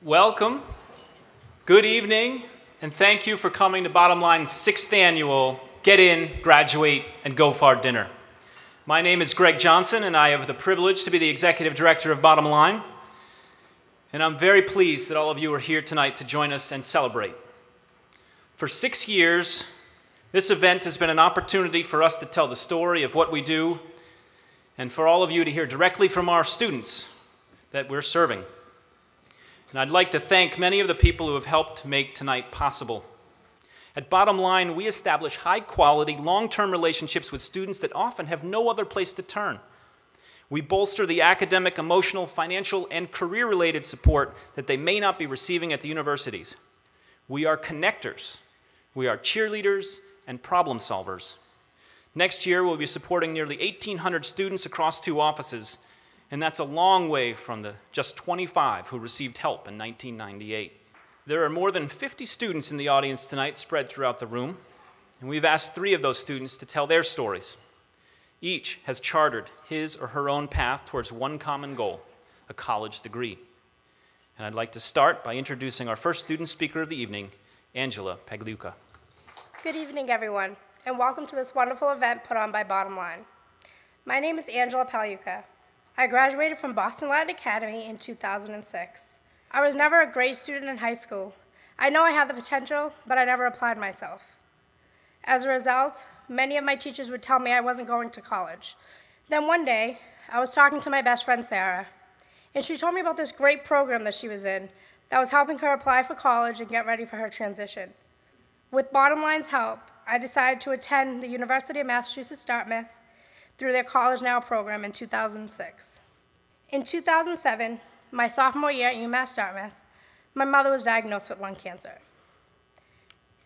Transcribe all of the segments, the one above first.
Welcome, good evening, and thank you for coming to Bottom Line's 6th annual Get In, Graduate, and Go Far dinner. My name is Greg Johnson, and I have the privilege to be the Executive Director of Bottom Line. And I'm very pleased that all of you are here tonight to join us and celebrate. For 6 years, this event has been an opportunity for us to tell the story of what we do and for all of you to hear directly from our students that we're serving. And I'd like to thank many of the people who have helped make tonight possible. At Bottom Line, we establish high-quality, long-term relationships with students that often have no other place to turn. We bolster the academic, emotional, financial, and career-related support that they may not be receiving at the universities. We are connectors. We are cheerleaders and problem solvers. Next year, we'll be supporting nearly 1,800 students across 2 offices, and that's a long way from the just 25 who received help in 1998. There are more than 50 students in the audience tonight spread throughout the room, and we've asked 3 of those students to tell their stories. Each has chartered his or her own path towards one common goal, a college degree. And I'd like to start by introducing our first student speaker of the evening, Angela Pagliuca. Good evening, everyone, and welcome to this wonderful event put on by Bottom Line. My name is Angela Pagliuca. I graduated from Boston Latin Academy in 2006. I was never a great student in high school. I know I had the potential, but I never applied myself. As a result, many of my teachers would tell me I wasn't going to college. Then one day, I was talking to my best friend, Sarah, and she told me about this great program that she was in that was helping her apply for college and get ready for her transition. With Bottom Line's help, I decided to attend the University of Massachusetts Dartmouth through their College Now program in 2006. In 2007, my sophomore year at UMass Dartmouth, my mother was diagnosed with lung cancer.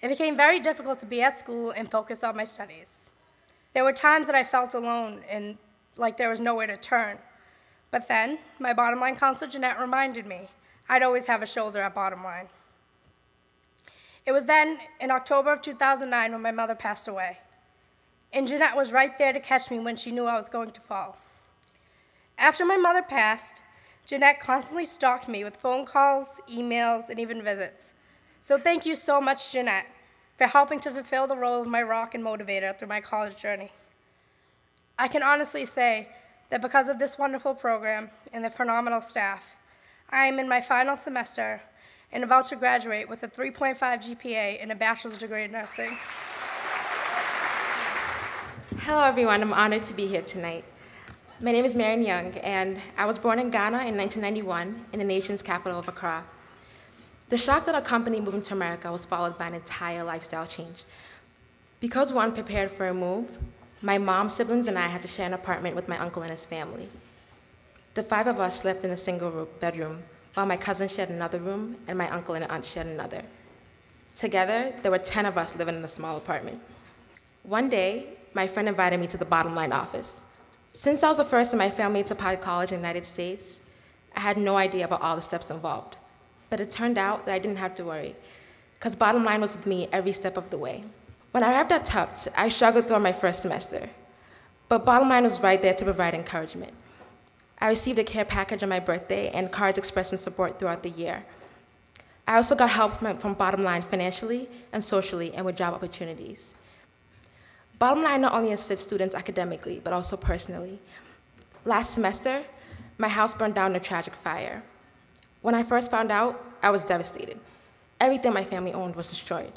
It became very difficult to be at school and focus on my studies. There were times that I felt alone and like there was nowhere to turn. But then, my Bottom Line counselor, Jeanette, reminded me I'd always have a shoulder at Bottom Line. It was then, in October of 2009, when my mother passed away. And Jeanette was right there to catch me when she knew I was going to fall. After my mother passed, Jeanette constantly stalked me with phone calls, emails, and even visits. So thank you so much, Jeanette, for helping to fulfill the role of my rock and motivator through my college journey. I can honestly say that because of this wonderful program and the phenomenal staff, I am in my final semester and about to graduate with a 3.5 GPA and a bachelor's degree in nursing. Hello, everyone. I'm honored to be here tonight. My name is Marian Young, and I was born in Ghana in 1991 in the nation's capital of Accra. The shock that accompanied moving to America was followed by an entire lifestyle change. Because we weren't prepared for a move, my mom, siblings, and I had to share an apartment with my uncle and his family. The 5 of us slept in a single bedroom, while my cousin shared another room and my uncle and aunt shared another. Together, there were 10 of us living in a small apartment. One day, my friend invited me to the Bottom Line office. Since I was the first in my family to apply to college in the United States, I had no idea about all the steps involved. But it turned out that I didn't have to worry, because Bottom Line was with me every step of the way. When I arrived at Tufts, I struggled through my first semester, but Bottom Line was right there to provide encouragement. I received a care package on my birthday and cards expressing support throughout the year. I also got help from Bottom Line financially and socially and with job opportunities. Bottom Line not only assists students academically, but also personally. Last semester, my house burned down in a tragic fire. When I first found out, I was devastated. Everything my family owned was destroyed.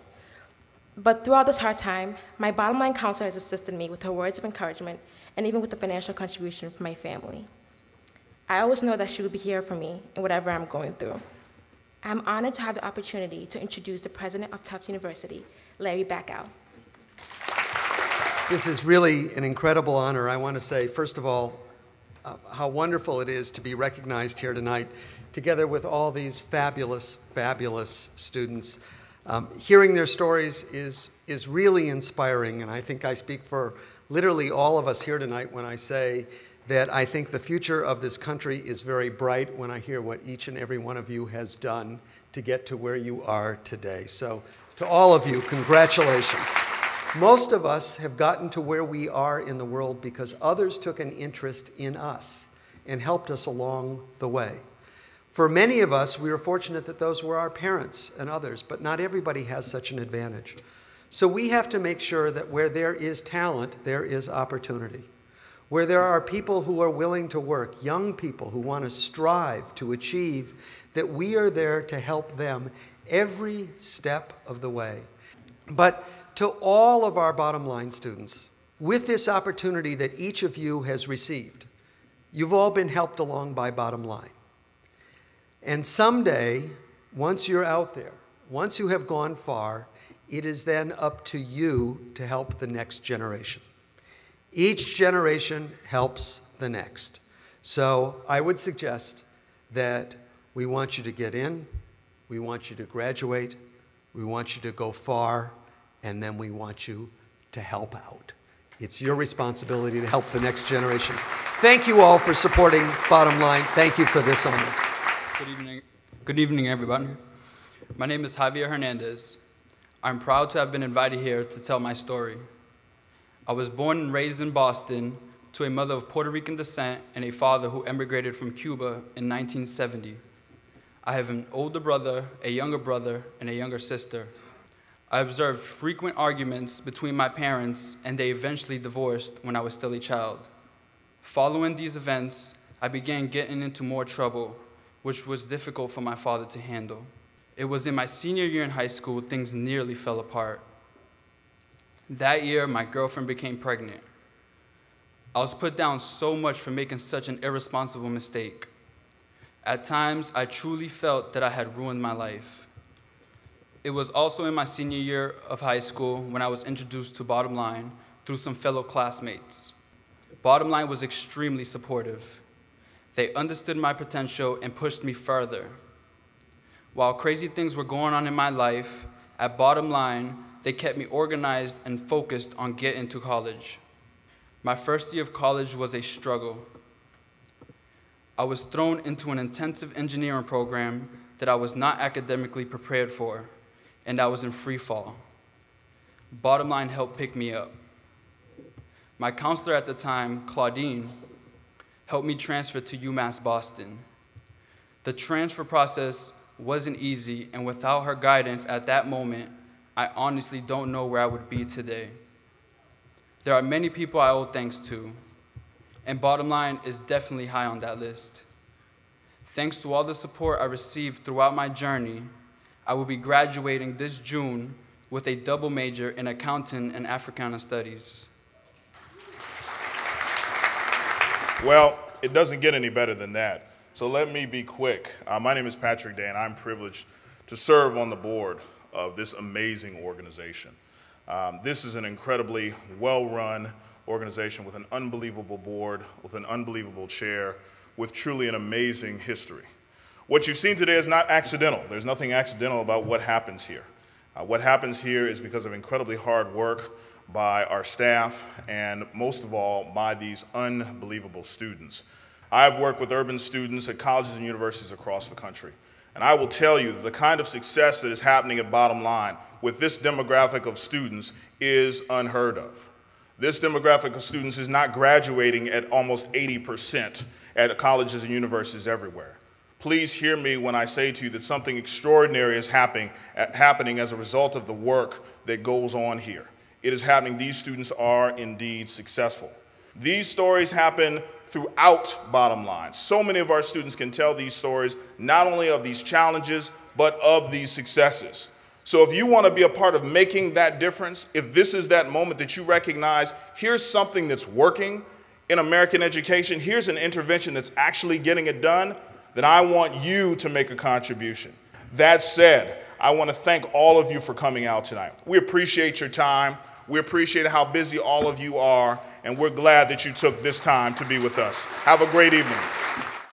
But throughout this hard time, my Bottom Line counselor has assisted me with her words of encouragement and even with the financial contribution from my family. I always know that she will be here for me in whatever I'm going through. I'm honored to have the opportunity to introduce the president of Tufts University, Larry Backow. This is really an incredible honor. I want to say, first of all, how wonderful it is to be recognized here tonight, together with all these fabulous, fabulous students. Hearing their stories is really inspiring, and I think I speak for literally all of us here tonight when I say that I think the future of this country is very bright when I hear what each and every one of you has done to get to where you are today. So to all of you, congratulations. Most of us have gotten to where we are in the world because others took an interest in us and helped us along the way. For many of us, we were fortunate that those were our parents and others, but not everybody has such an advantage. So we have to make sure that where there is talent, there is opportunity. Where there are people who are willing to work, young people who want to strive to achieve, that we are there to help them every step of the way. But to all of our bottom line students, with this opportunity that each of you has received, you've all been helped along by Bottom Line. And someday, once you're out there, once you have gone far, it is then up to you to help the next generation. Each generation helps the next. So I would suggest that we want you to get in, we want you to graduate, we want you to go far, and then we want you to help out. It's your responsibility to help the next generation. Thank you all for supporting Bottom Line. Thank you for this honor. Good evening, everybody. My name is Javier Hernandez. I'm proud to have been invited here to tell my story. I was born and raised in Boston to a mother of Puerto Rican descent and a father who emigrated from Cuba in 1970. I have an older brother, a younger brother, and a younger sister. I observed frequent arguments between my parents, and they eventually divorced when I was still a child. Following these events, I began getting into more trouble, which was difficult for my father to handle. It was in my senior year in high school things nearly fell apart. That year, my girlfriend became pregnant. I was put down so much for making such an irresponsible mistake. At times, I truly felt that I had ruined my life. It was also in my senior year of high school when I was introduced to Bottom Line through some fellow classmates. Bottom Line was extremely supportive. They understood my potential and pushed me further. While crazy things were going on in my life, at Bottom Line, they kept me organized and focused on getting to college. My first year of college was a struggle. I was thrown into an intensive engineering program that I was not academically prepared for, and I was in free fall. Bottom Line helped pick me up. My counselor at the time, Claudine, helped me transfer to UMass Boston. The transfer process wasn't easy, and without her guidance at that moment, I honestly don't know where I would be today. There are many people I owe thanks to, and Bottom Line is definitely high on that list. Thanks to all the support I received throughout my journey, I will be graduating this June with a double major in Accounting and Africana Studies. Well, it doesn't get any better than that. So let me be quick. My name is Patrick Day, and I'm privileged to serve on the board of this amazing organization. This is an incredibly well-run organization with an unbelievable board, with an unbelievable chair, with truly an amazing history. What you've seen today is not accidental. There's nothing accidental about what happens here. What happens here is because of incredibly hard work by our staff and, most of all, by these unbelievable students. I've worked with urban students at colleges and universities across the country. And I will tell you that the kind of success that is happening at Bottom Line with this demographic of students is unheard of. This demographic of students is not graduating at almost 80% at colleges and universities everywhere. Please hear me when I say to you that something extraordinary is happening as a result of the work that goes on here. It is happening. These students are indeed successful. These stories happen throughout Bottom Line. So many of our students can tell these stories, not only of these challenges, but of these successes. So if you want to be a part of making that difference, if this is that moment that you recognize, here's something that's working in American education, here's an intervention that's actually getting it done, then I want you to make a contribution. That said, I want to thank all of you for coming out tonight. We appreciate your time. We appreciate how busy all of you are, and we're glad that you took this time to be with us. Have a great evening.